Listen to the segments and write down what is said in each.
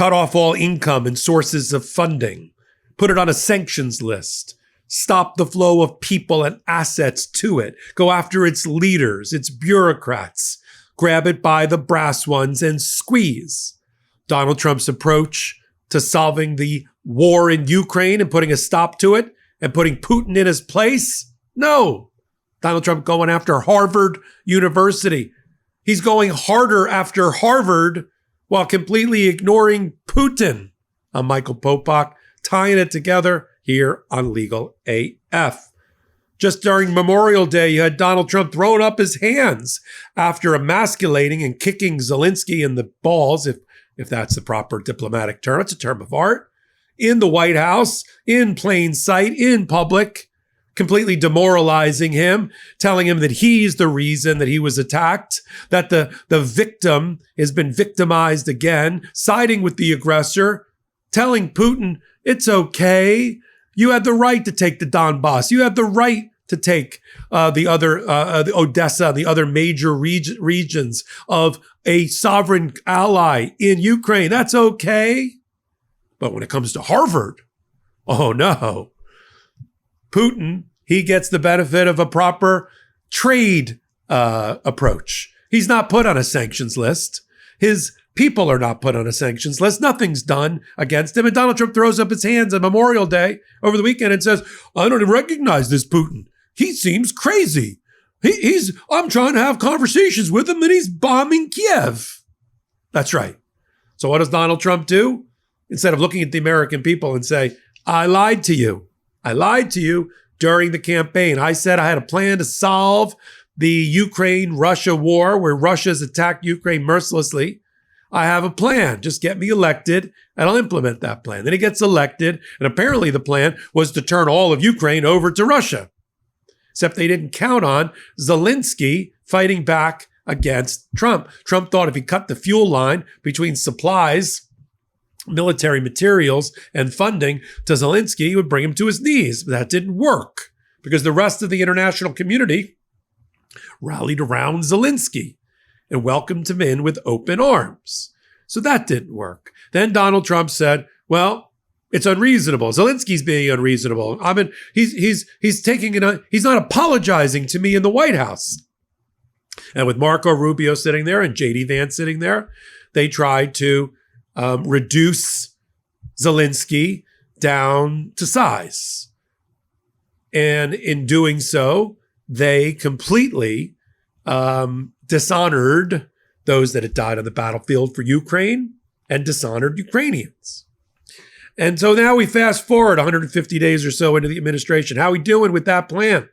cut off all income and sources of funding, put it on a sanctions list, stop the flow of people and assets to it, go after its leaders, its bureaucrats, grab it by the brass ones and squeeze. Donald Trump's approach to solving the war in Ukraine and putting a stop to it and putting Putin in his place? No. Donald Trump going after Harvard University. He's going harder after Harvard while completely ignoring Putin. I'm Michael Popok, tying it together here on Legal AF. Just during Memorial Day, you had Donald Trump throwing up his hands after emasculating and kicking Zelensky in the balls, if that's the proper diplomatic term. It's a term of art. In the White House, in plain sight, in public, completely demoralizing him, telling him that he's the reason that he was attacked, that the victim has been victimized again, siding with the aggressor, telling Putin, it's okay. You had the right to take the Donbass. You had the right to take the Odessa, the other major regions of a sovereign ally in Ukraine. That's okay. But when it comes to Harvard, oh no. Putin, he gets the benefit of a proper trade approach. He's not put on a sanctions list. His people are not put on a sanctions list. Nothing's done against him. And Donald Trump throws up his hands on Memorial Day over the weekend and says, I don't even recognize this Putin. He seems crazy. I'm trying to have conversations with him and he's bombing Kiev. That's right. So what does Donald Trump do? Instead of looking at the American people and say, I lied to you. I lied to you during the campaign. I said I had a plan to solve the Ukraine-Russia war where Russia's attacked Ukraine mercilessly. I have a plan. Just get me elected and I'll implement that plan. Then he gets elected, and apparently the plan was to turn all of Ukraine over to Russia. Except they didn't count on Zelensky fighting back against Trump. Trump thought if he cut the fuel line between supplies, military materials, and funding to Zelensky, it would bring him to his knees. But that didn't work because the rest of the international community rallied around Zelensky and welcomed him in with open arms. So that didn't work. Then Donald Trump said, well, it's unreasonable. Zelensky's being unreasonable. He's not apologizing to me in the White House. And with Marco Rubio sitting there and JD Vance sitting there, they tried to reduce Zelensky down to size. And in doing so, they completely dishonored those that had died on the battlefield for Ukraine and dishonored Ukrainians. And so now we fast forward 150 days or so into the administration. How are we doing with that plan?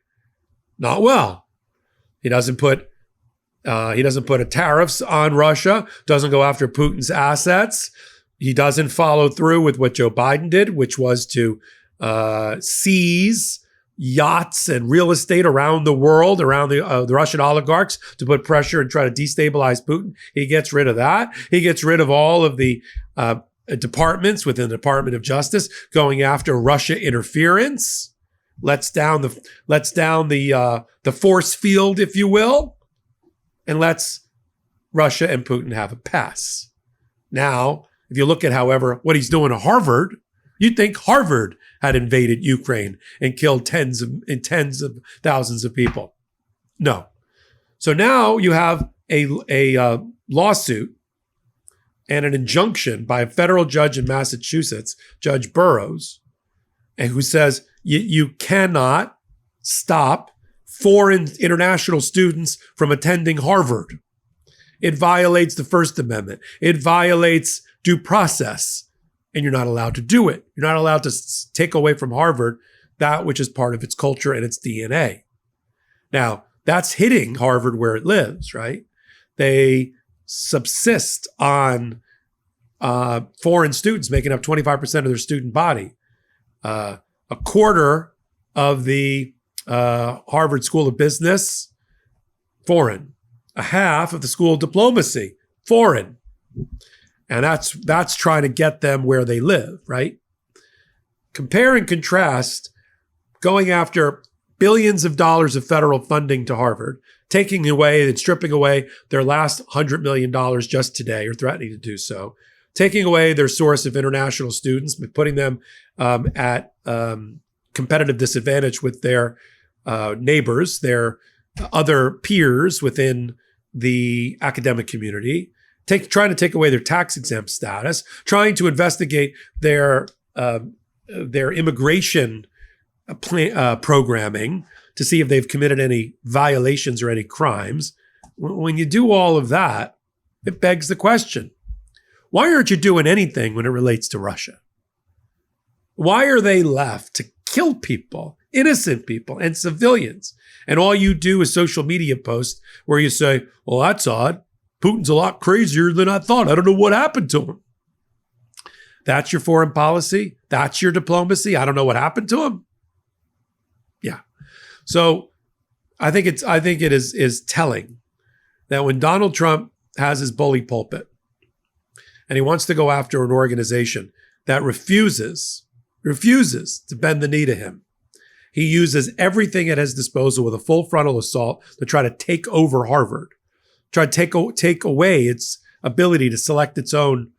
Not well. He doesn't put a tariffs on Russia, doesn't go after Putin's assets. He doesn't follow through with what Joe Biden did, which was to seize yachts and real estate around the world, around the Russian oligarchs, to put pressure and try to destabilize Putin. He gets rid of that. He gets rid of all of the departments within the Department of Justice going after Russia interference. Lets down the force field, if you will, and lets Russia and Putin have a pass. Now, if you look at, however, what he's doing at Harvard, you'd think Harvard had invaded Ukraine and killed tens of thousands of people. No. So now you have a lawsuit and an injunction by a federal judge in Massachusetts, Judge Burroughs, and who says you cannot stop foreign international students from attending Harvard. It violates the First Amendment. It violates due process. And you're not allowed to do it. You're not allowed to take away from Harvard that which is part of its culture and its DNA. Now, that's hitting Harvard where it lives, right? They subsist on foreign students making up 25% of their student body. A quarter of the Harvard School of Business, foreign. A half of the School of Diplomacy, foreign. And that's trying to get them where they live, right? Compare and contrast going after billions of dollars of federal funding to Harvard, taking away and stripping away their last $100 million just today, or threatening to do so, taking away their source of international students, putting them at competitive disadvantage with their neighbors, their other peers within the academic community, trying to take away their tax-exempt status, trying to investigate their immigration programming to see if they've committed any violations or any crimes. When you do all of that, it begs the question, why aren't you doing anything when it relates to Russia? Why are they left to kill people, innocent people, and civilians? And all you do is social media posts where you say, well, that's odd. Putin's a lot crazier than I thought. I don't know what happened to him. That's your foreign policy? That's your diplomacy? I don't know what happened to him? Yeah. So I think it is telling that when Donald Trump has his bully pulpit and he wants to go after an organization that refuses to bend the knee to him, he uses everything at his disposal with a full frontal assault to try to take over Harvard, try to take away its ability to select its own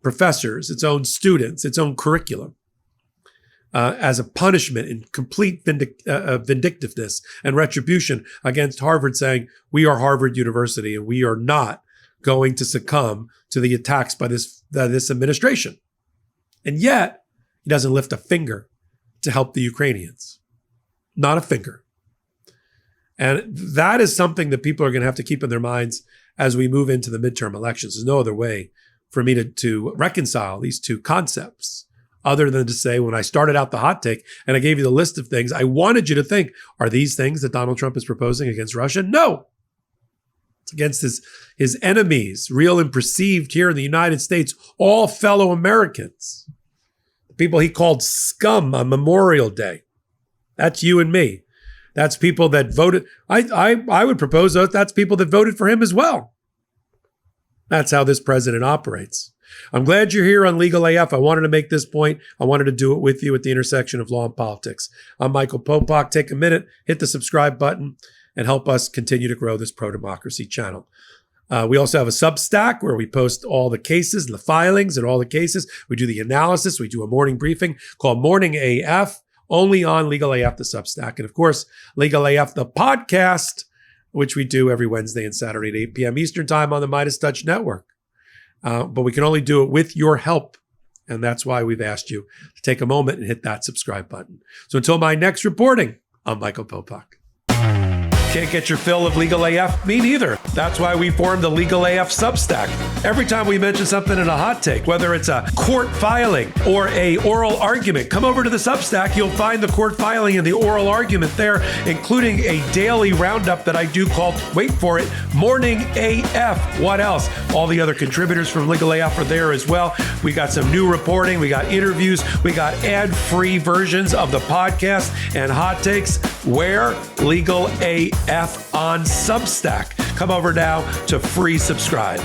professors, its own students, its own curriculum, as a punishment in complete vindictiveness and retribution against Harvard, saying, we are Harvard University and we are not going to succumb to the attacks by this administration. And yet, he doesn't lift a finger to help the Ukrainians. Not a finger. And that is something that people are going to have to keep in their minds as we move into the midterm elections. There's no other way for me to reconcile these two concepts other than to say, when I started out the hot take and I gave you the list of things, I wanted you to think, are these things that Donald Trump is proposing against Russia? No. It's against his enemies, real and perceived here in the United States, all fellow Americans. The people he called scum on Memorial Day. That's you and me. That's people that voted. I would propose that's people that voted for him as well. That's how this president operates. I'm glad you're here on Legal AF. I wanted to make this point. I wanted to do it with you at the intersection of law and politics. I'm Michael Popok. Take a minute, hit the subscribe button, and help us continue to grow this pro-democracy channel. We also have a Substack where we post all the cases and the filings and all the cases. We do the analysis. We do a morning briefing called Morning AF, only on Legal AF, the Substack. And of course, Legal AF, the podcast, which we do every Wednesday and Saturday at 8 p.m. Eastern Time on the Midas Touch Network. But we can only do it with your help. And that's why we've asked you to take a moment and hit that subscribe button. So until my next reporting, I'm Michael Popok. Can't get your fill of Legal AF? Me neither. That's why we formed the Legal AF Substack. Every time we mention something in a hot take, whether it's a court filing or a oral argument, come over to the Substack. You'll find the court filing and the oral argument there, including a daily roundup that I do called, wait for it, Morning AF. What else? All the other contributors from Legal AF are there as well. We got some new reporting. We got interviews. We got ad-free versions of the podcast and hot takes. Where? Legal AF on Substack. Come over now to free subscribe.